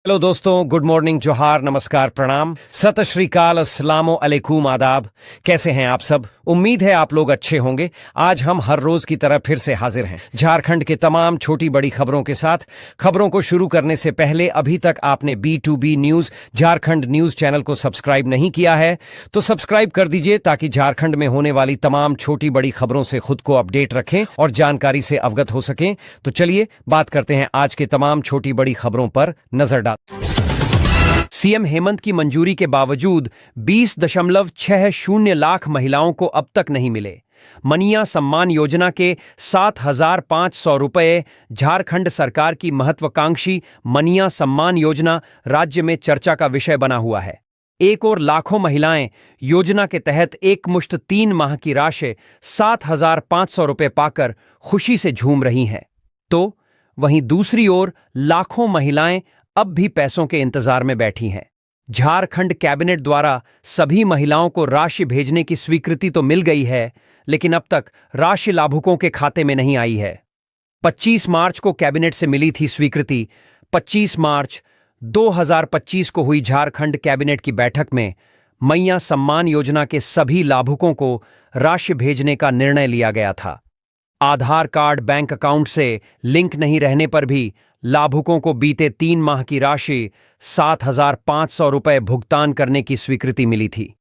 Hello दोस्तों, good morning, जोहार, नमस्कार, प्रणाम, सत श्री अकाल, अस्सलामो अलैकुम, आदाब। कैसे हैं आप सब? उम्मीद है आप लोग अच्छे होंगे। आज हम हर रोज की तरह फिर से हाजिर हैं झारखंड के तमाम छोटी बड़ी खबरों के साथ। खबरों को शुरू करने से पहले अभी तक आपने B2B news Jharkhand news channel को सब्सक्राइब नहीं किया है तो सब्सक्राइब कर दीजिए ताकि झारखंड में होने वाली तमाम छोटी बड़ी खबरों से खुद को अपडेट रखें और जानकारी से अवगत हो सकें। तो चलिए बात करते हैं आज के तमाम छोटी बड़ी खबरों पर नजर डाल। सीएम हेमंत की मंजूरी के बावजूद 20.60 लाख महिलाओं को अब तक नहीं मिले मनिया सम्मान योजना के 7,500 रुपए। झारखंड सरकार की महत्वाकांक्षी मनिया सम्मान योजना राज्य में चर्चा का विषय बना हुआ है। एक और लाखों महिलाएं योजना के तहत एक मुश्त 3 माह की राशि 7,500 रुपए पाकर खुशी से झूम रही हैं। तो वहीं दूसरी ओर लाखों महिलाएं अब भी पैसों के इंतजार में बैठी हैं। झारखंड कैबिनेट द्वारा सभी महिलाओं को राशि भेजने की स्वीकृति तो मिल गई है, लेकिन अब तक राशि लाभुकों के खाते में नहीं आई है। 25 मार्च को कैबिनेट से मिली थी स्वीकृति। 25 मार्च 2025 को हुई झारखंड कैबिनेट की बैठक में मैया सम्मान योजना के सभी लाभुकों को राशि भेजने का निर्णय लिया गया था। आधार कार्ड बैंक अकाउंट से लिंक नहीं रहने पर भी लाभुकों को बीते 3 माह की राशि 7,500 रुपए भुगतान करने की स्वीकृति मिली थी।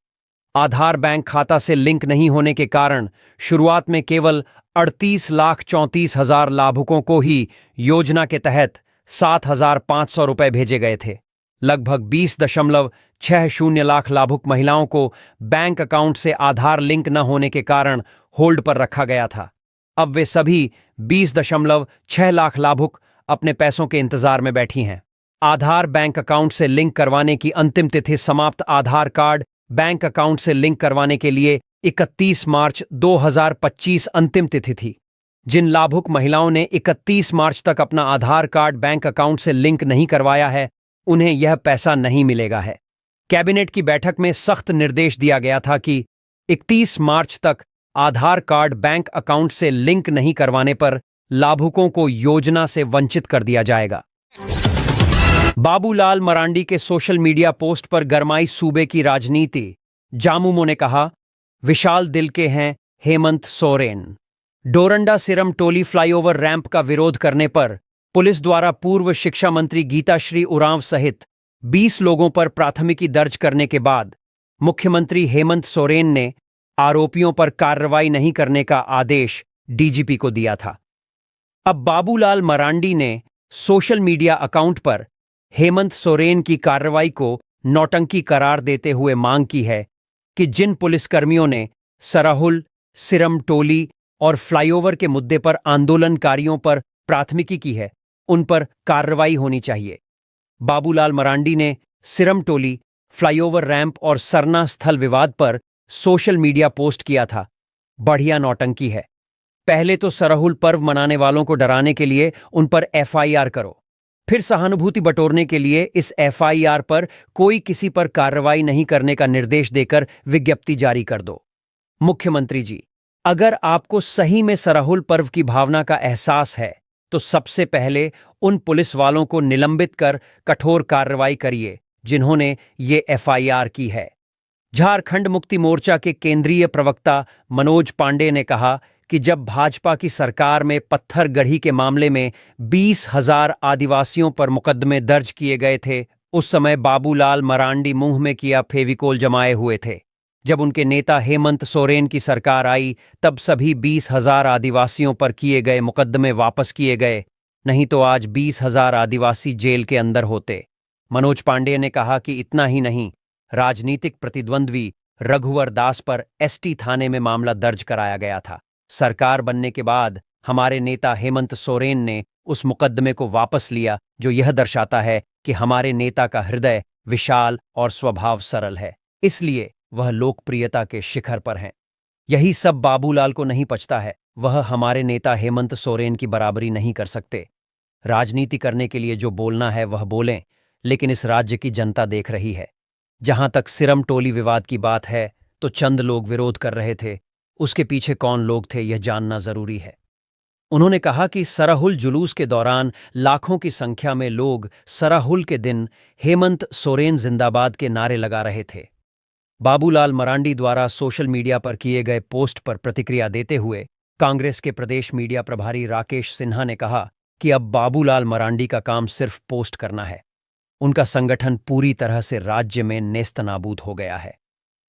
आधार बैंक खाता से लिंक नहीं होने के कारण शुरुआत में केवल 38,34,000 लाभुकों को ही योजना के तहत 7,500 रुपए भेजे गए थे। लगभग 20.60 लाख लाभुक महिलाओं को बैंक अकाउंट से आधार लिंक न होने के कारण होल्ड पर रखा गया था। अब वे सभी 20.6 लाख लाभुक अपने पैसों के इंतजार में बैठी हैं। आधार बैंक अकाउंट से लिंक करवाने की अंतिम तिथि समाप्त। आधार कार्ड बैंक अकाउंट से लिंक करवाने के लिए 31 मार्च 2025 अंतिम तिथि थी। जिन लाभुक महिलाओं ने 31 मार्च तक अपना आधार कार्ड बैंक अकाउंट से लिंक नहीं करवाया है, उन्हें यह पैसा नहीं मिलेगा है। कैबिनेट की बैठक में सख्त निर्देश दिया गया था कि 31 मार्च तक आधार कार्ड बैंक अकाउंट से लिंक नहीं करवाने पर लाभुकों को योजना से वंचित कर दिया जाएगा। बाबूलाल मरांडी के सोशल मीडिया पोस्ट पर गरमाई सूबे की राजनीति। जामुमो ने कहा, विशाल दिल के हैं हेमंत सोरेन। डोरंडा सिरम टोली फ्लाईओवर रैंप का विरोध करने पर पुलिस द्वारा पूर्व शिक्षा मंत्री गीताश्री उरांव सहित 20 लोगों पर प्राथमिकी दर्ज करने के बाद मुख्यमंत्री हेमंत सोरेन ने आरोपियों पर कार्रवाई नहीं करने का आदेश डीजीपी को दिया था। अब बाबूलाल मरांडी ने सोशल मीडिया अकाउंट पर हेमंत सोरेन की कार्रवाई को नौटंकी करार देते हुए मांग की है कि जिन पुलिसकर्मियों ने सराहुल, सिरम टोली और फ्लाईओवर के मुद्दे पर आंदोलनकारियों पर प्राथमिकी की है, उन पर कार्रवाई होनी चाहिए। बाबूलाल मरांडी ने सिरम टोली, फ्लाईओवर रैंप और सरना स्थल विवाद पर सोशल मीडिया पोस्ट किया था। बढ़िया नौटंकी है। पहले तो सरहुल पर्व मनाने वालों को डराने के लिए उन पर FIR करो, फिर सहानुभूति बटोरने के लिए इस FIR पर कोई किसी पर कार्रवाई नहीं करने का निर्देश देकर विज्ञप्ति जारी कर दो। मुख्यमंत्री जी, अगर आपको सही में सरहुल पर्व की भावना का एहसास है तो सबसे पहले उन पुलिस वालों को निलंबित कर कठोर कार्रवाई करिए जिन्होंने ये FIR की है। झारखंड मुक्ति मोर्चा के केंद्रीय प्रवक्ता मनोज पांडे ने कहा कि जब भाजपा की सरकार में पत्थर गढ़ी के मामले में 20,000 आदिवासियों पर मुकदमे दर्ज किए गए थे, उस समय बाबूलाल मरांडी मुंह में किया फेविकोल जमाए हुए थे। जब उनके नेता हेमंत सोरेन की सरकार आई तब सभी 20,000 आदिवासियों पर किए गए मुकदमे वापस किए गए, नहीं तो आज 20,000 आदिवासी जेल के अंदर होते। मनोज पांडे ने कहा कि इतना ही नहीं, राजनीतिक प्रतिद्वंद्वी रघुवर दास पर ST थाने में मामला दर्ज कराया गया था। सरकार बनने के बाद हमारे नेता हेमंत सोरेन ने उस मुकदमे को वापस लिया, जो यह दर्शाता है कि हमारे नेता का हृदय विशाल और स्वभाव सरल है, इसलिए वह लोकप्रियता के शिखर पर हैं। यही सब बाबूलाल को नहीं पचता है। वह हमारे नेता हेमंत सोरेन की बराबरी नहीं कर सकते। राजनीति करने के लिए जो बोलना है वह बोलें, लेकिन इस राज्य की जनता देख रही है। जहां तक सिरम टोली विवाद की बात है तो चंद लोग विरोध कर रहे थे, उसके पीछे कौन लोग थे यह जानना जरूरी है। उन्होंने कहा कि सरहुल जुलूस के दौरान लाखों की संख्या में लोग सरहुल के दिन हेमंत सोरेन जिंदाबाद के नारे लगा रहे थे। बाबूलाल मरांडी द्वारा सोशल मीडिया पर किए गए पोस्ट पर प्रतिक्रिया देते हुए कांग्रेस के प्रदेश मीडिया प्रभारी राकेश सिन्हा ने कहा कि अब बाबूलाल मरांडी का काम सिर्फ पोस्ट करना है। उनका संगठन पूरी तरह से राज्य में नेस्तनाबूद हो गया है।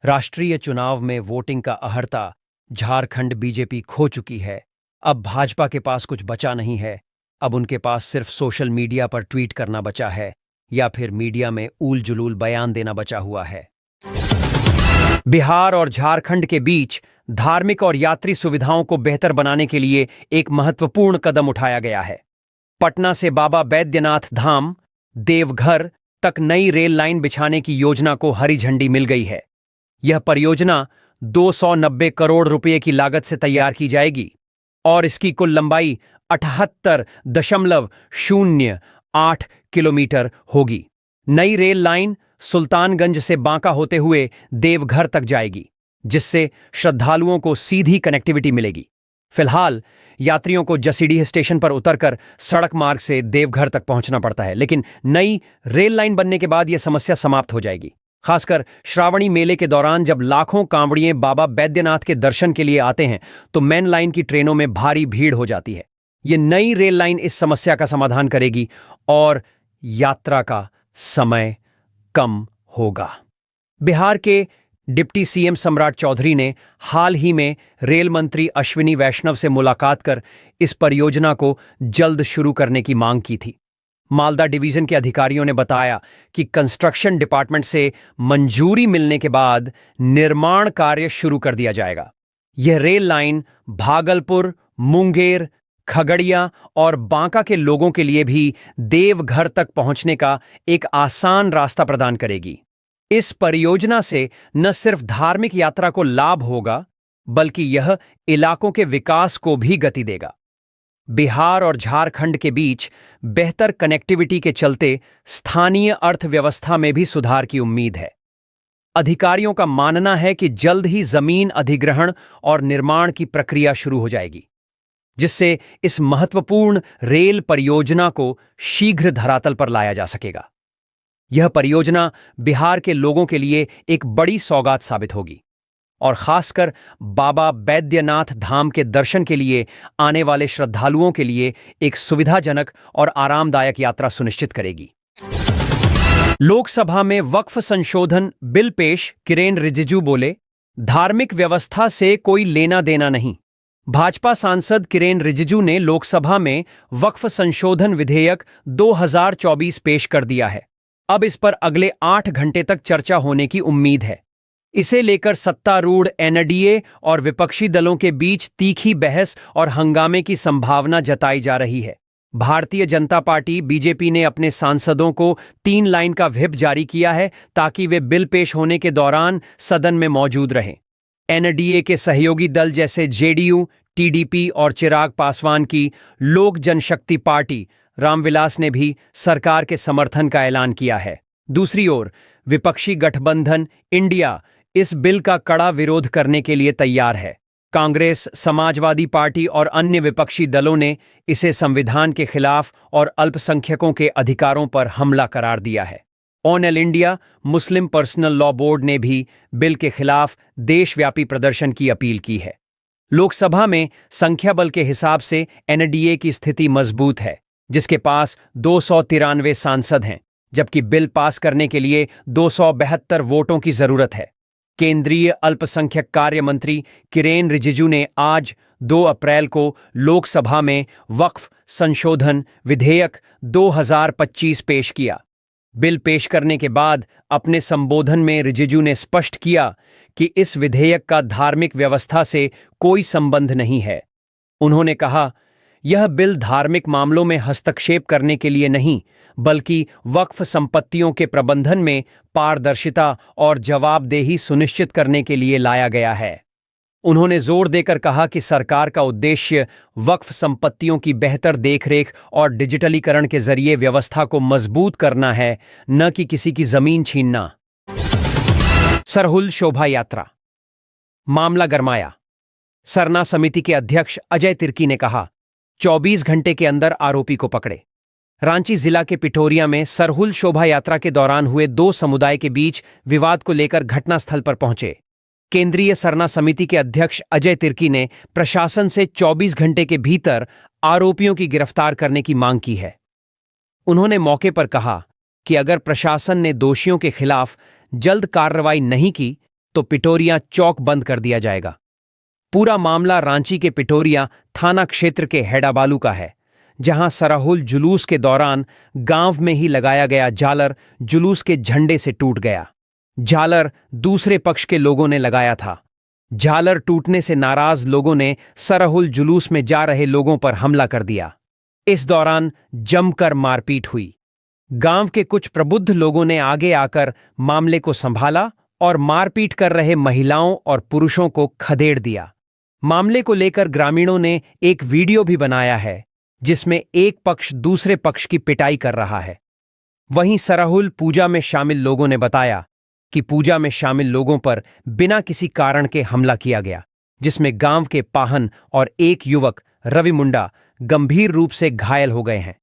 राष्ट्रीय चुनाव में वोटिंग का अहर्ता झारखंड बीजेपी खो चुकी है। अब भाजपा के पास कुछ बचा नहीं है। अब उनके पास सिर्फ सोशल मीडिया पर ट्वीट करना बचा है या फिर मीडिया में ऊल जुलूल बयान देना बचा हुआ है। बिहार और झारखंड के बीच धार्मिक और यात्री सुविधाओं को बेहतर बनाने के लिए एक महत्वपूर्ण कदम उठाया गया है। पटना से बाबा बैद्यनाथ धाम देवघर तक नई रेल लाइन बिछाने की योजना को हरी झंडी मिल गई है। यह परियोजना 290 करोड़ रुपए की लागत से तैयार की जाएगी और इसकी कुल लंबाई 78.08 किलोमीटर होगी। नई रेल लाइन सुल्तानगंज से बांका होते हुए देवघर तक जाएगी, जिससे श्रद्धालुओं को सीधी कनेक्टिविटी मिलेगी। फिलहाल यात्रियों को जसीडीह स्टेशन पर उतरकर सड़क मार्ग से देवघर तक पहुंचना पड़ता है, लेकिन नई रेल लाइन बनने के बाद यह समस्या समाप्त हो जाएगी। खासकर श्रावणी मेले के दौरान जब लाखों कांवड़िए बाबा बैद्यनाथ के दर्शन के लिए आते हैं तो मेन लाइन की ट्रेनों में भारी भीड़ हो जाती है। ये नई रेल लाइन इस समस्या का समाधान करेगी और यात्रा का समय कम होगा। बिहार के डिप्टी सीएम सम्राट चौधरी ने हाल ही में रेल मंत्री अश्विनी वैष्णव से मुलाकात कर इस परियोजना को जल्द शुरू करने की मांग की थी। मालदा डिवीजन के अधिकारियों ने बताया कि कंस्ट्रक्शन डिपार्टमेंट से मंजूरी मिलने के बाद निर्माण कार्य शुरू कर दिया जाएगा। यह रेल लाइन भागलपुर, मुंगेर, खगड़िया और बांका के लोगों के लिए भी देवघर तक पहुंचने का एक आसान रास्ता प्रदान करेगी। इस परियोजना से न सिर्फ धार्मिक यात्रा को लाभ होगा, बल्कि यह इलाकों के विकास को भी गति देगा। बिहार और झारखंड के बीच बेहतर कनेक्टिविटी के चलते स्थानीय अर्थव्यवस्था में भी सुधार की उम्मीद है। अधिकारियों का मानना है कि जल्द ही जमीन अधिग्रहण और निर्माण की प्रक्रिया शुरू हो जाएगी, जिससे इस महत्वपूर्ण रेल परियोजना को शीघ्र धरातल पर लाया जा सकेगा। यह परियोजना बिहार के लोगों के लिए एक बड़ी सौगात साबित होगी और खासकर बाबा बैद्यनाथ धाम के दर्शन के लिए आने वाले श्रद्धालुओं के लिए एक सुविधाजनक और आरामदायक यात्रा सुनिश्चित करेगी। लोकसभा में वक्फ संशोधन बिल पेश, किरेन रिजिजू बोले, धार्मिक व्यवस्था से कोई लेना देना नहीं। भाजपा सांसद किरेन रिजिजू ने लोकसभा में वक्फ संशोधन विधेयक 2024 पेश कर दिया है। अब इस पर अगले 8 घंटे तक चर्चा होने की उम्मीद है। इसे लेकर सत्तारूढ़ एनडीए और विपक्षी दलों के बीच तीखी बहस और हंगामे की संभावना जताई जा रही है। भारतीय जनता पार्टी बीजेपी ने अपने सांसदों को 3 लाइन का व्हिप जारी किया है ताकि वे बिल पेश होने के दौरान सदन में मौजूद रहें। एनडीए के सहयोगी दल जैसे जेडीयू, टीडीपी और चिराग पासवान की लोक जनशक्ति पार्टी रामविलास ने भी सरकार के समर्थन का ऐलान किया है। दूसरी ओर विपक्षी गठबंधन इंडिया इस बिल का कड़ा विरोध करने के लिए तैयार है। कांग्रेस, समाजवादी पार्टी और अन्य विपक्षी दलों ने इसे संविधान के खिलाफ और अल्पसंख्यकों के अधिकारों पर हमला करार दिया है। All India Muslim personal law board ने भी बिल के खिलाफ देशव्यापी प्रदर्शन की अपील की है। लोकसभा में संख्या बल के हिसाब से एनडीए की स्थिति मजबूत है, जिसके पास 293 सांसद हैं, जबकि बिल पास करने के लिए 272 वोटों की जरूरत है। केंद्रीय अल्पसंख्यक कार्य मंत्री किरेन रिजिजू ने आज 2 अप्रैल को लोकसभा में वक्फ संशोधन विधेयक 2025 पेश किया। बिल पेश करने के बाद अपने संबोधन में रिजिजू ने स्पष्ट किया कि इस विधेयक का धार्मिक व्यवस्था से कोई संबंध नहीं है। उन्होंने कहा, यह बिल धार्मिक मामलों में हस्तक्षेप करने के लिए नहीं, बल्कि वक्फ संपत्तियों के प्रबंधन में पारदर्शिता और जवाबदेही सुनिश्चित करने के लिए लाया गया है। उन्होंने जोर देकर कहा कि सरकार का उद्देश्य वक्फ संपत्तियों की बेहतर देखरेख और डिजिटलीकरण के जरिए व्यवस्था को मजबूत करना है, न कि किसी की जमीन छीनना। सरहुल शोभा यात्रा मामला गरमाया। सरना समिति के अध्यक्ष अजय तिर्की ने कहा, 24 घंटे के अंदर आरोपी को पकड़े। रांची जिला के पिठोरिया में सरहुल शोभा यात्रा के दौरान हुए दो समुदाय के बीच विवाद को लेकर घटनास्थल पर पहुंचे केंद्रीय सरना समिति के अध्यक्ष अजय तिर्की ने प्रशासन से 24 घंटे के भीतर आरोपियों की गिरफ्तार करने की मांग की है। उन्होंने मौके पर कहा कि अगर प्रशासन ने दोषियों के खिलाफ जल्द कार्रवाई नहीं की तो पिठोरिया चौक बंद कर दिया जाएगा। पूरा मामला रांची के पिठोरिया थाना क्षेत्र के हेडाबालू का है, जहां सरहुल जुलूस के दौरान गांव में ही लगाया गया झालर जुलूस के झंडे से टूट गया। झालर दूसरे पक्ष के लोगों ने लगाया था। झालर टूटने से नाराज लोगों ने सरहुल जुलूस में जा रहे लोगों पर हमला कर दिया। इस दौरान जमकर मारपीट हुई। गांव के कुछ प्रबुद्ध लोगों ने आगे आकर मामले को संभाला और मारपीट कर रहे महिलाओं और पुरुषों को खदेड़ दिया। मामले को लेकर ग्रामीणों ने एक वीडियो भी बनाया है, जिसमें एक पक्ष दूसरे पक्ष की पिटाई कर रहा है। वहीं सरहुल पूजा में शामिल लोगों ने बताया कि पूजा में शामिल लोगों पर बिना किसी कारण के हमला किया गया, जिसमें गांव के पाहन और एक युवक रवि मुंडा गंभीर रूप से घायल हो गए हैं।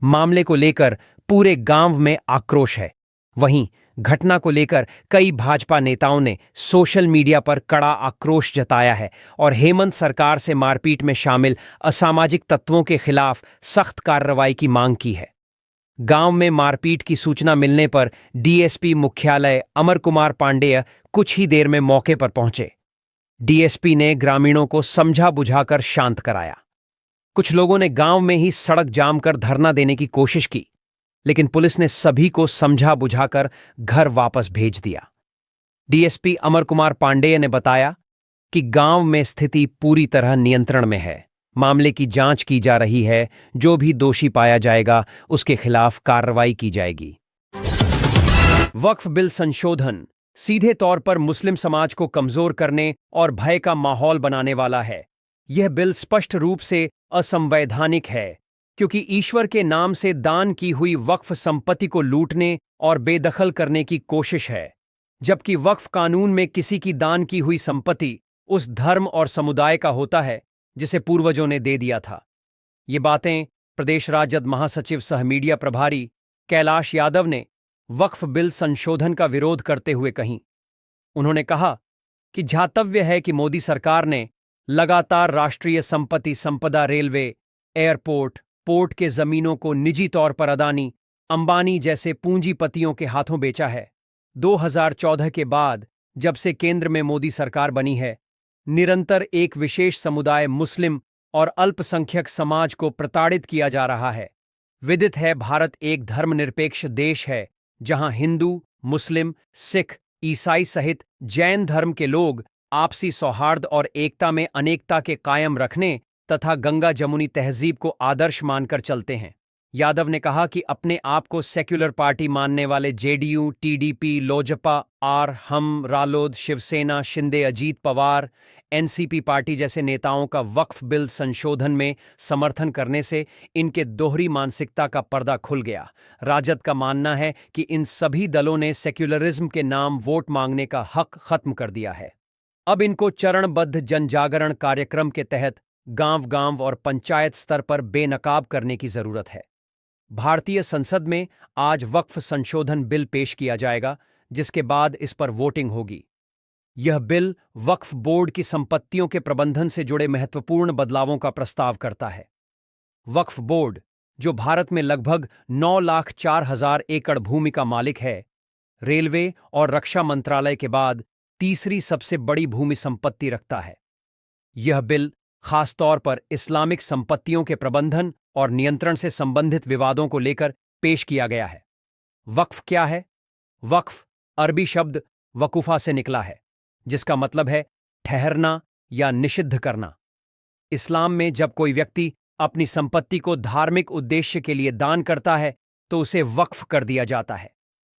मामले को लेकर पूरे गांव में आक्रोश है। वहीं घटना को लेकर कई भाजपा नेताओं ने सोशल मीडिया पर कड़ा आक्रोश जताया है और हेमंत सरकार से मारपीट में शामिल असामाजिक तत्वों के खिलाफ सख्त कार्रवाई की मांग की है। गांव में मारपीट की सूचना मिलने पर डीएसपी मुख्यालय अमर कुमार पांडेय कुछ ही देर में मौके पर पहुंचे। डीएसपी ने ग्रामीणों को समझा बुझाकर शांत कराया। कुछ लोगों ने गांव में ही सड़क जाम कर धरना देने की कोशिश की, लेकिन पुलिस ने सभी को समझा बुझाकर घर वापस भेज दिया। डीएसपी अमर कुमार पांडेय ने बताया कि गांव में स्थिति पूरी तरह नियंत्रण में है। मामले की जांच की जा रही है। जो भी दोषी पाया जाएगा उसके खिलाफ कार्रवाई की जाएगी। वक्फ बिल संशोधन सीधे तौर पर मुस्लिम समाज को कमजोर करने और भय का माहौल बनाने वाला है। यह बिल स्पष्ट रूप से असंवैधानिक है, क्योंकि ईश्वर के नाम से दान की हुई वक्फ संपत्ति को लूटने और बेदखल करने की कोशिश है, जबकि वक्फ कानून में किसी की दान की हुई संपत्ति उस धर्म और समुदाय का होता है जिसे पूर्वजों ने दे दिया था। ये बातें प्रदेश राजद महासचिव सह मीडिया प्रभारी कैलाश यादव ने वक्फ बिल संशोधन का विरोध करते हुए कहीं। उन्होंने कहा कि ध्यातव्य है कि मोदी सरकार ने लगातार राष्ट्रीय संपत्ति संपदा, रेलवे, एयरपोर्ट, पोर्ट के जमीनों को निजी तौर पर अदानी, अंबानी जैसे पूंजीपतियों के हाथों बेचा है। 2014 के बाद जब से केंद्र में मोदी सरकार बनी है, निरंतर एक विशेष समुदाय मुस्लिम और अल्पसंख्यक समाज को प्रताड़ित किया जा रहा है। विदित है, भारत एक धर्मनिरपेक्ष देश है, जहां हिंदू, मुस्लिम, सिख, ईसाई सहित जैन धर्म के लोग आपसी सौहार्द और एकता में अनेकता के कायम रखने तथा गंगा जमुनी तहजीब को आदर्श मानकर चलते हैं। यादव ने कहा कि अपने आप को सेक्युलर पार्टी मानने वाले जेडीयू, टीडीपी, लोजपा, हम, रालोद, शिवसेना, शिंदे, अजीत पवार, एनसीपी पार्टी जैसे नेताओं का वक्फ बिल संशोधन में समर्थन करने से इनके दोहरी मानसिकता का पर्दा खुल गया। राजद का मानना है कि इन सभी दलों ने सेक्युलरिज्म के नाम वोट मांगने का हक खत्म कर दिया है। अब इनको चरणबद्ध जनजागरण कार्यक्रम के तहत गांव-गांव और पंचायत स्तर पर बेनकाब करने की जरूरत है। भारतीय संसद में आज वक्फ संशोधन बिल पेश किया जाएगा, जिसके बाद इस पर वोटिंग होगी। यह बिल वक्फ बोर्ड की संपत्तियों के प्रबंधन से जुड़े महत्वपूर्ण बदलावों का प्रस्ताव करता है। वक्फ बोर्ड, जो भारत में लगभग 9,04,000 एकड़ भूमि का मालिक है, रेलवे और रक्षा मंत्रालय के बाद तीसरी सबसे बड़ी भूमि संपत्ति रखता है। यह बिल खासतौर पर इस्लामिक संपत्तियों के प्रबंधन और नियंत्रण से संबंधित विवादों को लेकर पेश किया गया है। वक्फ क्या है? वक्फ अरबी शब्द वकुफा से निकला है, जिसका मतलब है ठहरना या निषिद्ध करना। इस्लाम में जब कोई व्यक्ति अपनी संपत्ति को धार्मिक उद्देश्य के लिए दान करता है तो उसे वक्फ कर दिया जाता है।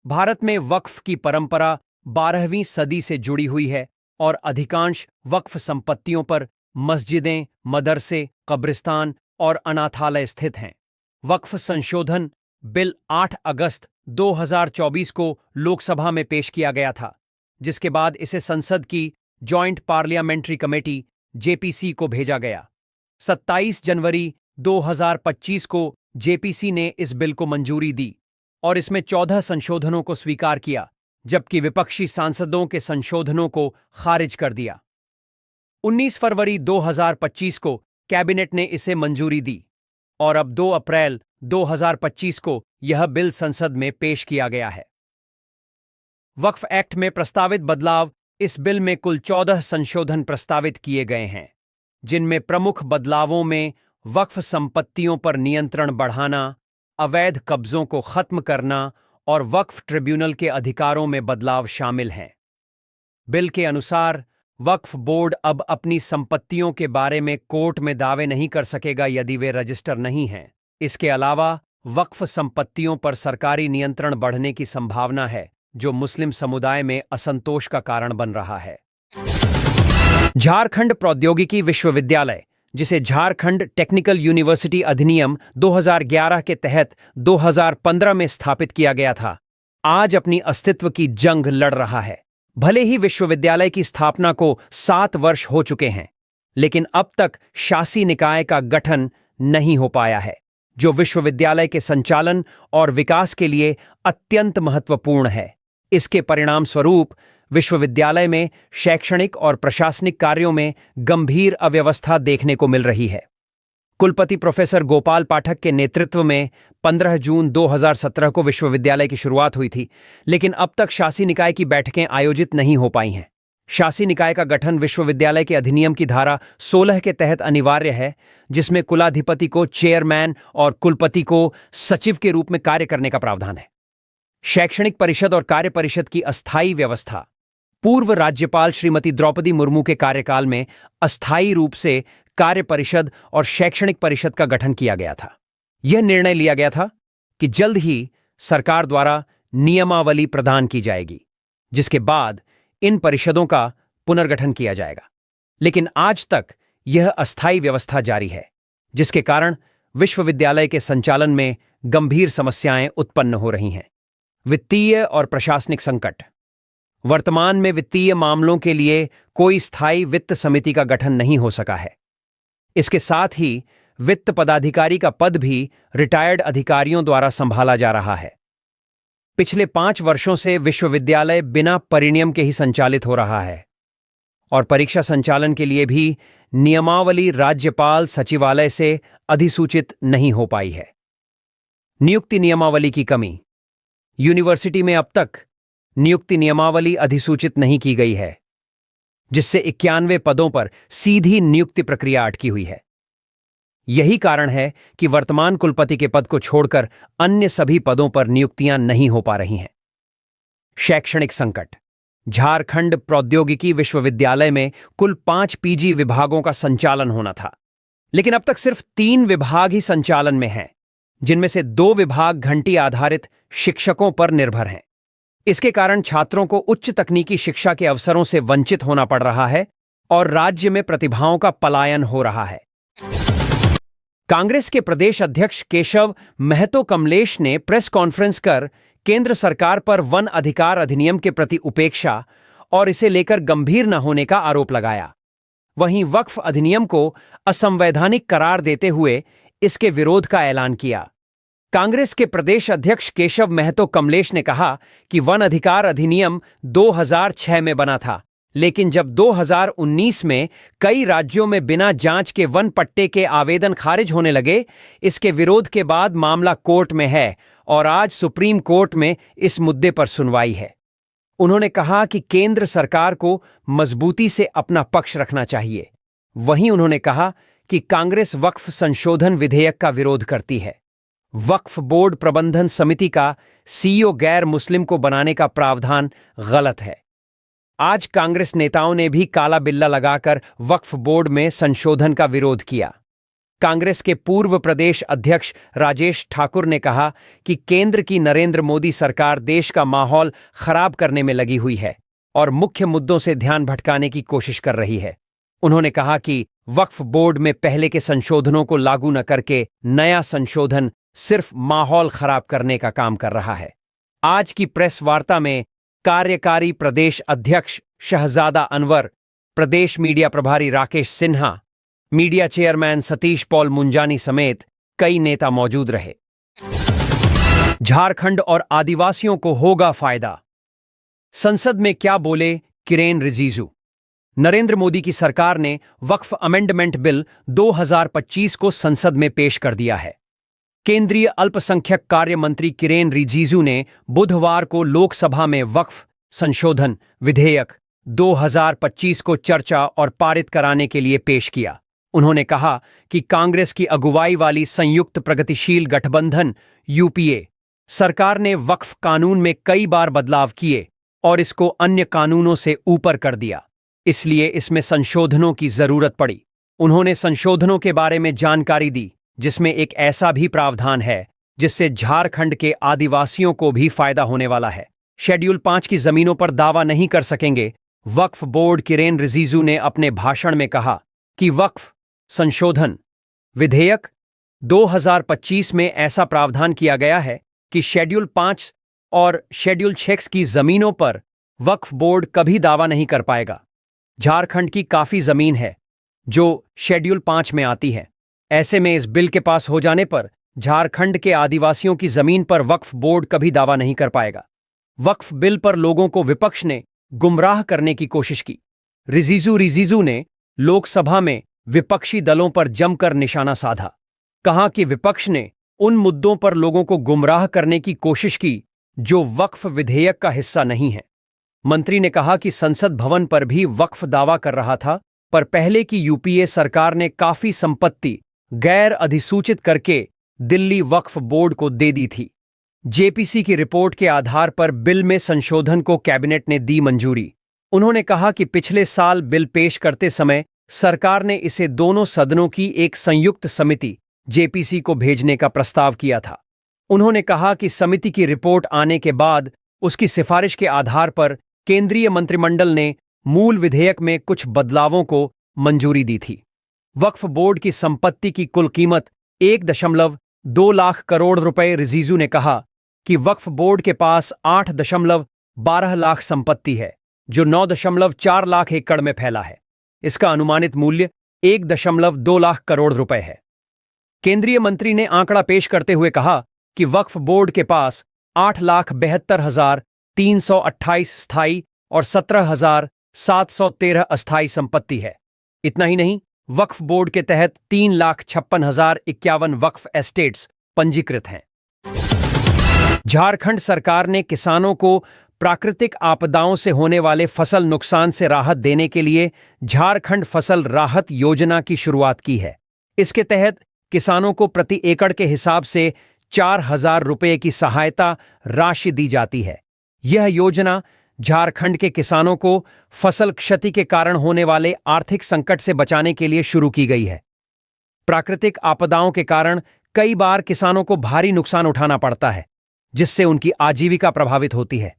भारत में वक्फ की परंपरा 12वीं सदी से जुड़ी हुई है और अधिकांश वक्फ संपत्तियों पर मस्जिदें, मदरसे, कब्रिस्तान और अनाथालय स्थित हैं। वक्फ संशोधन बिल 8 अगस्त 2024 को लोकसभा में पेश किया गया था, जिसके बाद इसे संसद की जॉइंट पार्लियामेंट्री कमेटी जेपीसी को भेजा गया। 27 जनवरी 2025 को जेपीसी ने इस बिल को मंजूरी दी और इसमें 14 संशोधनों को स्वीकार किया, जबकि विपक्षी सांसदों के संशोधनों को खारिज कर दिया। 19 फरवरी 2025 को कैबिनेट ने इसे मंजूरी दी और अब 2 अप्रैल 2025 को यह बिल संसद में पेश किया गया है। वक्फ एक्ट में प्रस्तावित बदलाव। इस बिल में कुल 14 संशोधन प्रस्तावित किए गए हैं, जिनमें प्रमुख बदलावों में वक्फ संपत्तियों पर नियंत्रण बढ़ाना, अवैध कब्जों को खत्म करना और वक्फ ट्रिब्यूनल के अधिकारों में बदलाव शामिल हैं। बिल के अनुसार वक्फ बोर्ड अब अपनी संपत्तियों के बारे में कोर्ट में दावे नहीं कर सकेगा यदि वे रजिस्टर नहीं हैं। इसके अलावा वक्फ संपत्तियों पर सरकारी नियंत्रण बढ़ने की संभावना है, जो मुस्लिम समुदाय में असंतोष का कारण बन रहा है। झारखंड प्रौद्योगिकी विश्वविद्यालय, जिसे झारखंड टेक्निकल यूनिवर्सिटी अधिनियम 2011 के तहत 2015 में स्थापित किया गया था, आज अपनी अस्तित्व की जंग लड़ रहा है। भले ही विश्वविद्यालय की स्थापना को 7 वर्ष हो चुके हैं, लेकिन अब तक शासी निकाय का गठन नहीं हो पाया है, जो विश्वविद्यालय के संचालन और विकास के लिए अत्यंत महत्वपूर्ण है। इसके परिणाम स्वरूप विश्वविद्यालय में शैक्षणिक और प्रशासनिक कार्यों में गंभीर अव्यवस्था देखने को मिल रही है। कुलपति प्रोफेसर गोपाल पाठक के नेतृत्व में 15 जून 2017 को विश्वविद्यालय की शुरुआत हुई थी, लेकिन अब तक शासी निकाय की बैठकें आयोजित नहीं हो पाई हैं। शासी निकाय का गठन विश्वविद्यालय के अधिनियम की धारा 16 के तहत अनिवार्य है, जिसमें कुलाधिपति को चेयरमैन और कुलपति को सचिव के रूप में कार्य करने का प्रावधान है। शैक्षणिक परिषद और कार्य परिषद की अस्थायी व्यवस्था। पूर्व राज्यपाल श्रीमती द्रौपदी मुर्मू के कार्यकाल में अस्थायी रूप से कार्य परिषद और शैक्षणिक परिषद का गठन किया गया था। यह निर्णय लिया गया था कि जल्द ही सरकार द्वारा नियमावली प्रदान की जाएगी, जिसके बाद इन परिषदों का पुनर्गठन किया जाएगा। लेकिन आज तक यह अस्थायी व्यवस्था जारी है, जिसके कारण विश्वविद्यालय के संचालन में गंभीर समस्याएं उत्पन्न हो रही हैं। वित्तीय और प्रशासनिक संकट। वर्तमान में वित्तीय मामलों के लिए कोई स्थायी वित्त समिति का गठन नहीं हो सका है। इसके साथ ही वित्त पदाधिकारी का पद भी रिटायर्ड अधिकारियों द्वारा संभाला जा रहा है। पिछले 5 वर्षों से विश्वविद्यालय बिना परिनियम के ही संचालित हो रहा है और परीक्षा संचालन के लिए भी नियमावली राज्यपाल सचिवालय से अधिसूचित नहीं हो पाई है। नियुक्ति नियमावली की कमी। यूनिवर्सिटी में अब तक नियुक्ति नियमावली अधिसूचित नहीं की गई है, जिससे 91 पदों पर सीधी नियुक्ति प्रक्रिया अटकी हुई है। यही कारण है कि वर्तमान कुलपति के पद को छोड़कर अन्य सभी पदों पर नियुक्तियां नहीं हो पा रही हैं। शैक्षणिक संकट। झारखंड प्रौद्योगिकी विश्वविद्यालय में कुल 5 पीजी विभागों का संचालन होना था, लेकिन अब तक सिर्फ 3 विभाग ही संचालन में हैं, जिनमें से 2 विभाग घंटी आधारित शिक्षकों पर निर्भर हैं। इसके कारण छात्रों को उच्च तकनीकी शिक्षा के अवसरों से वंचित होना पड़ रहा है और राज्य में प्रतिभाओं का पलायन हो रहा है। कांग्रेस के प्रदेश अध्यक्ष केशव महतो कमलेश ने प्रेस कॉन्फ्रेंस कर केंद्र सरकार पर वन अधिकार अधिनियम के प्रति उपेक्षा और इसे लेकर गंभीर न होने का आरोप लगाया। वहीं वक्फ अधिनियम को असंवैधानिक करार देते हुए इसके विरोध का ऐलान किया। कांग्रेस के प्रदेश अध्यक्ष केशव महतो कमलेश ने कहा कि वन अधिकार अधिनियम 2006 में बना था, लेकिन जब 2019 में कई राज्यों में बिना जांच के वन पट्टे के आवेदन खारिज होने लगे, इसके विरोध के बाद मामला कोर्ट में है और आज सुप्रीम कोर्ट में इस मुद्दे पर सुनवाई है। उन्होंने कहा कि केंद्र सरकार को मजबूती से अपना पक्ष रखना चाहिए। वहीं उन्होंने कहा कि कांग्रेस वक्फ संशोधन विधेयक का विरोध करती है। वक्फ बोर्ड प्रबंधन समिति का सीईओ गैर मुस्लिम को बनाने का प्रावधान गलत है। आज कांग्रेस नेताओं ने भी काला बिल्ला लगाकर वक्फ बोर्ड में संशोधन का विरोध किया। कांग्रेस के पूर्व प्रदेश अध्यक्ष राजेश ठाकुर ने कहा कि केंद्र की नरेंद्र मोदी सरकार देश का माहौल खराब करने में लगी हुई है और मुख्य मुद्दों से ध्यान भटकाने की कोशिश कर रही है। उन्होंने कहा कि वक्फ बोर्ड में पहले के संशोधनों को लागू न करके नया संशोधन सिर्फ माहौल खराब करने का काम कर रहा है। आज की प्रेस वार्ता में कार्यकारी प्रदेश अध्यक्ष शहजादा अनवर, प्रदेश मीडिया प्रभारी राकेश सिन्हा, मीडिया चेयरमैन सतीश पॉल मुंजानी समेत कई नेता मौजूद रहे। झारखंड और आदिवासियों को होगा फायदा। संसद में क्या बोले किरेन रिजिजू। नरेंद्र मोदी की सरकार ने वक्फ अमेंडमेंट बिल 2025 को संसद में पेश कर दिया है। केंद्रीय अल्पसंख्यक कार्य मंत्री किरेन रिजिजू ने बुधवार को लोकसभा में वक्फ संशोधन विधेयक 2025 को चर्चा और पारित कराने के लिए पेश किया। उन्होंने कहा कि कांग्रेस की अगुवाई वाली संयुक्त प्रगतिशील गठबंधन यूपीए सरकार ने वक्फ कानून में कई बार बदलाव किए और इसको अन्य कानूनों से ऊपर कर दिया, इसलिए इसमें संशोधनों की जरूरत पड़ी। उन्होंने संशोधनों के बारे में जानकारी दी, जिसमें एक ऐसा भी प्रावधान है जिससे झारखंड के आदिवासियों को भी फायदा होने वाला है। शेड्यूल 5 की जमीनों पर दावा नहीं कर सकेंगे। वक्फ बोर्ड किरेन रिजिजू ने अपने भाषण में कहा कि वक्फ संशोधन विधेयक 2025 में ऐसा प्रावधान किया गया है कि शेड्यूल 5 और शेड्यूल 6 की जमीनों पर वक्फ बोर्ड कभी दावा नहीं कर पाएगा। झारखंड की काफी जमीन है जो शेड्यूल 5 में आती है। ऐसे में इस बिल के पास हो जाने पर झारखंड के आदिवासियों की जमीन पर वक्फ बोर्ड कभी दावा नहीं कर पाएगा। वक्फ बिल पर लोगों को विपक्ष ने गुमराह करने की कोशिश की। रिजिजू ने लोकसभा में विपक्षी दलों पर जमकर निशाना साधा। कहा कि विपक्ष ने उन मुद्दों पर लोगों को गुमराह करने की कोशिश की जो वक्फ विधेयक का हिस्सा नहीं है। मंत्री ने कहा कि संसद भवन पर भी वक्फ दावा कर रहा था, पर पहले की यूपीए सरकार ने काफी संपत्ति गैर अधिसूचित करके दिल्ली वक्फ बोर्ड को दे दी थी। जेपीसी की रिपोर्ट के आधार पर बिल में संशोधन को कैबिनेट ने दी मंजूरी। उन्होंने कहा कि पिछले साल बिल पेश करते समय सरकार ने इसे दोनों सदनों की एक संयुक्त समिति जेपीसी को भेजने का प्रस्ताव किया था। उन्होंने कहा कि समिति की रिपोर्ट आने के बाद उसकी सिफारिश के आधार पर केंद्रीय मंत्रिमंडल ने मूल विधेयक में कुछ बदलावों को मंजूरी दी थी। वक्फ बोर्ड की संपत्ति की कुल कीमत 1.2 लाख करोड़ रुपए। रिजिजू ने कहा कि वक्फ बोर्ड के पास 8.12 लाख संपत्ति है, जो 9.4 लाख एकड़ में फैला है। इसका अनुमानित मूल्य 1.2 लाख करोड़ रुपए है। केंद्रीय मंत्री ने आंकड़ा पेश करते हुए कहा कि वक्फ बोर्ड के पास 8,72,328 स्थायी और 17,713 अस्थायी संपत्ति है। इतना ही नहीं, वक्फ बोर्ड के तहत 3,56,051 वक्फ एस्टेट्स पंजीकृत हैं। झारखंड सरकार ने किसानों को प्राकृतिक आपदाओं से होने वाले फसल नुकसान से राहत देने के लिए झारखंड फसल राहत योजना की शुरुआत की है। इसके तहत किसानों को प्रति एकड़ के हिसाब से 4,000 रुपये की सहायता राशि दी जाती है। यह योजना झारखंड के किसानों को फसल क्षति के कारण होने वाले आर्थिक संकट से बचाने के लिए शुरू की गई है। प्राकृतिक आपदाओं के कारण कई बार किसानों को भारी नुकसान उठाना पड़ता है, जिससे उनकी आजीविका प्रभावित होती है।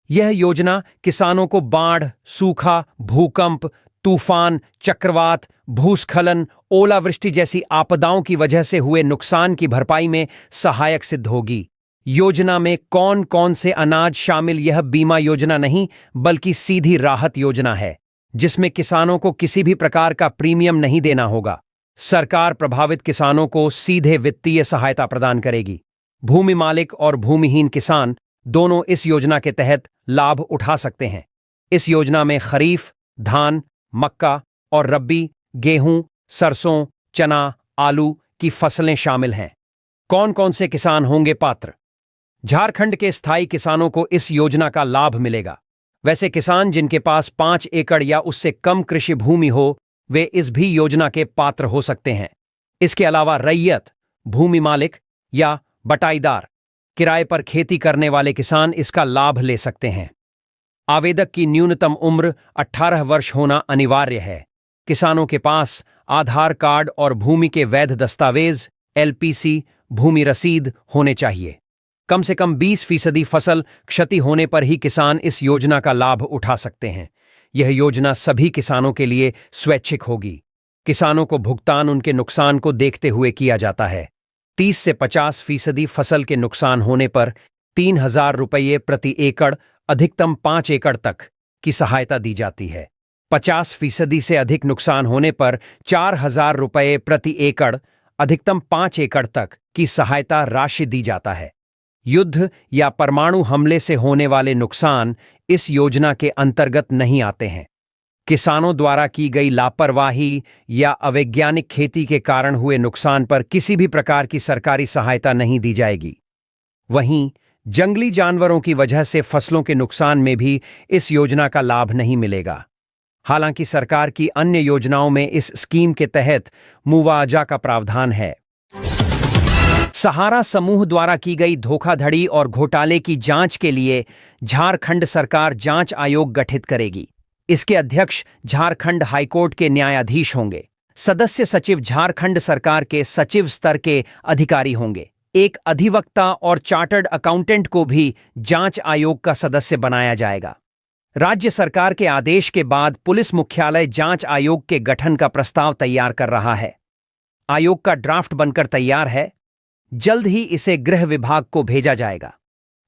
यह योजना किसानों को बाढ़, सूखा, भूकंप, तूफान, चक्रवात, भूस्खलन, ओलावृष्टि जैसी आपदाओं की वजह से हुए नुकसान की भरपाई में सहायक सिद्ध होगी। योजना में कौन कौन से अनाज शामिल? यह बीमा योजना नहीं, बल्कि सीधी राहत योजना है, जिसमें किसानों को किसी भी प्रकार का प्रीमियम नहीं देना होगा। सरकार प्रभावित किसानों को सीधे वित्तीय सहायता प्रदान करेगी। भूमि मालिक और भूमिहीन किसान दोनों इस योजना के तहत लाभ उठा सकते हैं। इस योजना में खरीफ, धान, मक्का और रब्बी, गेहूं, सरसों, चना, आलू की फसलें शामिल हैं। कौन कौन से किसान होंगे पात्र? झारखंड के स्थायी किसानों को इस योजना का लाभ मिलेगा। वैसे किसान जिनके पास 5 एकड़ या उससे कम कृषि भूमि हो, वे इस भी योजना के पात्र हो सकते हैं। इसके अलावा रैयत, भूमि मालिक या बटाईदार, किराए पर खेती करने वाले किसान इसका लाभ ले सकते हैं। आवेदक की न्यूनतम उम्र 18 वर्ष होना अनिवार्य है। किसानों के पास आधार कार्ड और भूमि के वैध दस्तावेज, एलपीसी, भूमि रसीद होने चाहिए। कम से कम 20% फसल क्षति होने पर ही किसान इस योजना का लाभ उठा सकते हैं। यह योजना सभी किसानों के लिए स्वैच्छिक होगी। किसानों को भुगतान उनके नुकसान को देखते हुए किया जाता है। 30 से 50% फसल के नुकसान होने पर 3,000 रुपये प्रति एकड़, अधिकतम 5 एकड़ तक की सहायता दी जाती है। 50% से अधिक नुकसान होने पर 4,000 रुपये प्रति एकड़, अधिकतम 5 एकड़ तक की सहायता राशि दी जाता है। युद्ध या परमाणु हमले से होने वाले नुकसान इस योजना के अंतर्गत नहीं आते हैं। किसानों द्वारा की गई लापरवाही या अवैज्ञानिक खेती के कारण हुए नुकसान पर किसी भी प्रकार की सरकारी सहायता नहीं दी जाएगी। वहीं जंगली जानवरों की वजह से फसलों के नुकसान में भी इस योजना का लाभ नहीं मिलेगा। हालांकि सरकार की अन्य योजनाओं में इस स्कीम के तहत मुआवजा का प्रावधान है। सहारा समूह द्वारा की गई धोखाधड़ी और घोटाले की जांच के लिए झारखंड सरकार जांच आयोग गठित करेगी। इसके अध्यक्ष झारखंड हाईकोर्ट के न्यायाधीश होंगे। सदस्य सचिव झारखंड सरकार के सचिव स्तर के अधिकारी होंगे। एक अधिवक्ता और चार्टर्ड अकाउंटेंट को भी जांच आयोग का सदस्य बनाया जाएगा। राज्य सरकार के आदेश के बाद पुलिस मुख्यालय जांच आयोग के गठन का प्रस्ताव तैयार कर रहा है। आयोग का ड्राफ्ट बनकर तैयार है। जल्द ही इसे गृह विभाग को भेजा जाएगा।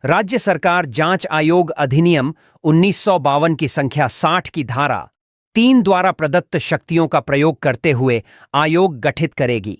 राज्य सरकार जांच आयोग अधिनियम 1952 की संख्या 60 की धारा 3 द्वारा प्रदत्त शक्तियों का प्रयोग करते हुए आयोग गठित करेगी।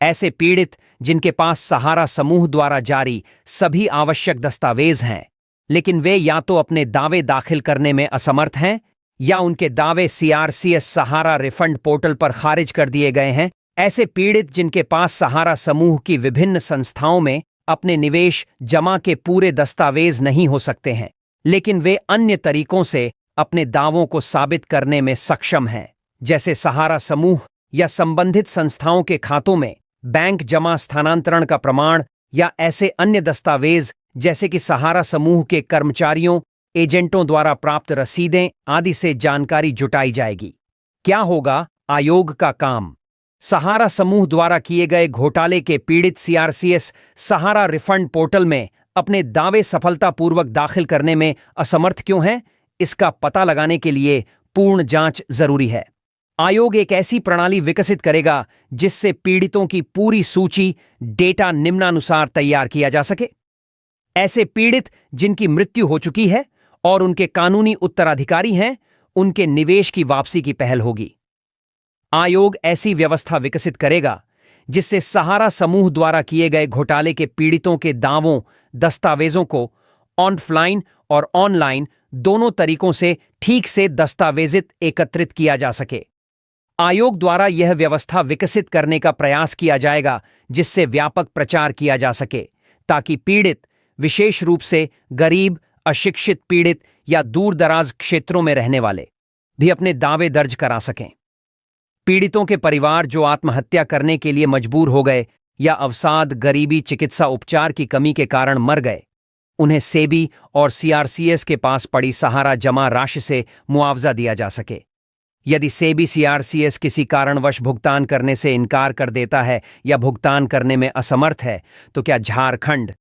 ऐसे पीड़ित जिनके पास सहारा समूह द्वारा जारी सभी आवश्यक दस्तावेज हैं, लेकिन वे या तो अपने दावे दाखिल करने में असमर्थ हैं या उनके दावे सीआरसीएस सहारा रिफंड पोर्टल पर खारिज कर दिए गए हैं। ऐसे पीड़ित जिनके पास सहारा समूह की विभिन्न संस्थाओं में अपने निवेश जमा के पूरे दस्तावेज नहीं हो सकते हैं, लेकिन वे अन्य तरीकों से अपने दावों को साबित करने में सक्षम हैं, जैसे सहारा समूह या संबंधित संस्थाओं के खातों में बैंक जमा स्थानांतरण का प्रमाण या ऐसे अन्य दस्तावेज जैसे कि सहारा समूह के कर्मचारियों, एजेंटों द्वारा प्राप्त रसीदें आदि से जानकारी जुटाई जाएगी। क्या होगा आयोग का काम? सहारा समूह द्वारा किए गए घोटाले के पीड़ित सीआरसीएस सहारा रिफंड पोर्टल में अपने दावे सफलतापूर्वक दाखिल करने में असमर्थ क्यों हैं? इसका पता लगाने के लिए पूर्ण जांच जरूरी है। आयोग एक ऐसी प्रणाली विकसित करेगा जिससे पीड़ितों की पूरी सूची डेटा निम्नानुसार तैयार किया जा सके। ऐसे पीड़ित जिनकी मृत्यु हो चुकी है और उनके कानूनी उत्तराधिकारी हैं, उनके निवेश की वापसी की पहल होगी। आयोग ऐसी व्यवस्था विकसित करेगा जिससे सहारा समूह द्वारा किए गए घोटाले के पीड़ितों के दावों, दस्तावेजों को ऑफलाइन और ऑनलाइन दोनों तरीकों से ठीक से दस्तावेजित एकत्रित किया जा सके। आयोग द्वारा यह व्यवस्था विकसित करने का प्रयास किया जाएगा जिससे व्यापक प्रचार किया जा सके, ताकि पीड़ित, विशेष रूप से गरीब, अशिक्षित पीड़ित या दूर दराज क्षेत्रों में रहने वाले भी अपने दावे दर्ज करा सकें। पीड़ितों के परिवार जो आत्महत्या करने के लिए मजबूर हो गए या अवसाद, गरीबी, चिकित्सा उपचार की कमी के कारण मर गए, उन्हें सेबी और सीआरसीएस के पास पड़ी सहारा जमा राशि से मुआवजा दिया जा सके। यदि सेबी सीआरसीएस किसी कारणवश भुगतान करने से इनकार कर देता है या भुगतान करने में असमर्थ है, तो क्या झारखंड